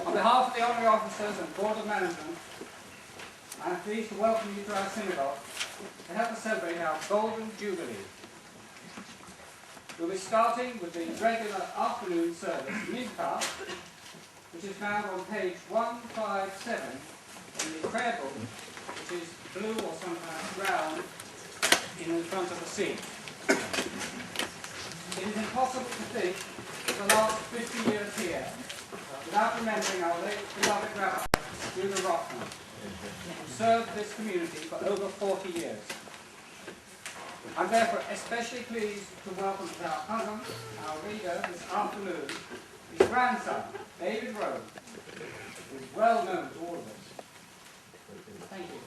On behalf of the honorary officers and Board of Management, I am pleased to welcome you to our synagogue to help us celebrate our Golden Jubilee. We'll be starting with the regular afternoon service, Mincha, which is found on page 157 in the prayer book, which is blue or sometimes brown in the front of the seat. It is impossible to think of the last 50 years here without remembering our late beloved Rabbi, Rabbi, who served this community for over 40 years. I'm therefore especially pleased to welcome to our cousin, our reader this afternoon, his grandson, David Rose, who is well known to all of us. Thank you.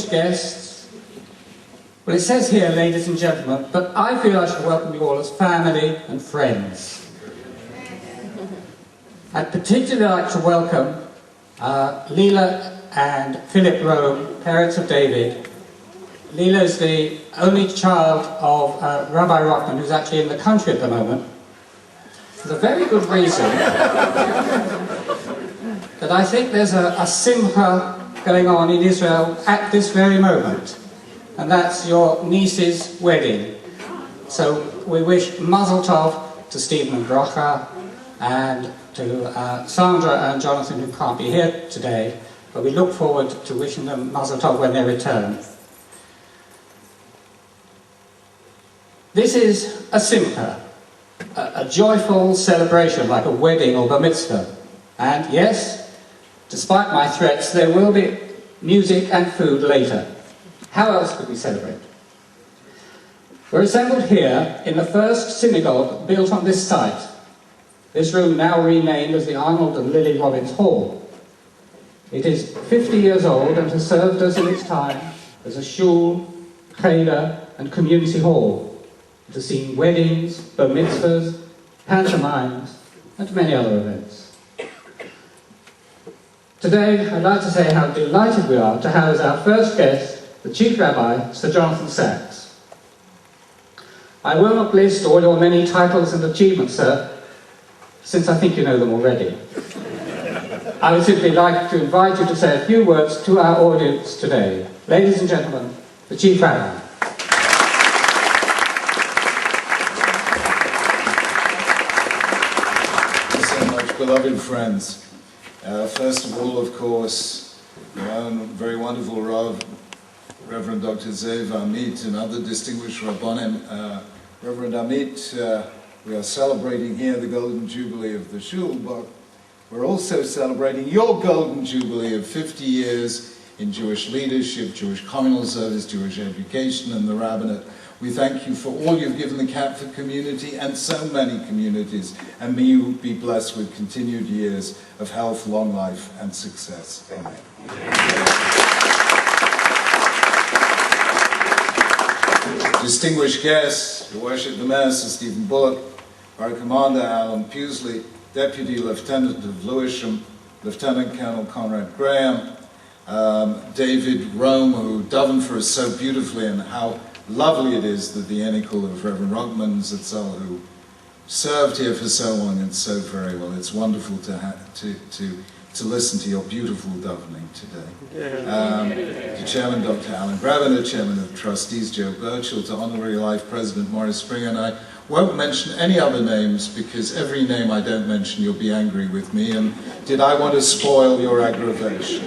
distinguished guests, well, it says here, ladies and gentlemen, but I feel I should welcome you all as family and friends. I'd particularly like to welcome Leela and Philip Rome, parents of David. Leela is the only child of Rabbi Rockman, who's actually in the country at the moment. There's a very good reason that I think there's a simcha going on in Israel at this very moment, and that's your niece's wedding. So we wish Mazel Tov to Stephen and Bracha, and to Sandra and Jonathan, who can't be here today, but we look forward to wishing them Mazel Tov when they return. This is a simcha, a joyful celebration like a wedding or bar mitzvah. And yes, despite my threats, there will be music and food later. How else could we celebrate? We're assembled here in the first synagogue built on this site. This room now renamed as the Arnold and Lily Robbins Hall. It is 50 years old and has served us in its time as a shul, cheder and community hall. It has seen weddings, bar mitzvahs, pantomimes and many other events. Today I'd like to say how delighted we are to have as our first guest the Chief Rabbi, Sir Jonathan Sachs. I will not list all your many titles and achievements, sir, since I think you know them already. I would simply like to invite you to say a few words to our audience today. Ladies and gentlemen, the Chief Rabbi. Thank you so much, beloved friends. First of all, of course, your own very wonderful Rav, Reverend Dr. Zev Amit, and other distinguished Rabbanim. Reverend Amit, we are celebrating here the Golden Jubilee of the Shul, but we're also celebrating your Golden Jubilee of 50 years in Jewish leadership, Jewish communal service, Jewish education, and the rabbinate. We thank you for all you've given the Catford community and so many communities, and may you be blessed with continued years of health, long life, and success. Amen. Distinguished guests, Your Worship the Master Stephen Bullock, our Commander Alan Pewsley, Deputy Lieutenant of Lewisham, Lieutenant Colonel Conrad Graham, David Rome, who davened for us so beautifully, and how lovely it is that the Enikul of Reverend Rockman Zatzal, who served here for so long and so very well. It's wonderful to listen to your beautiful davening today. To Chairman Dr. Alan Rabbi, Chairman of Trustees Joe Birchall, to Honorary Life President Morris Springer, and I won't mention any other names because every name I don't mention you'll be angry with me, and did I want to spoil your aggravation?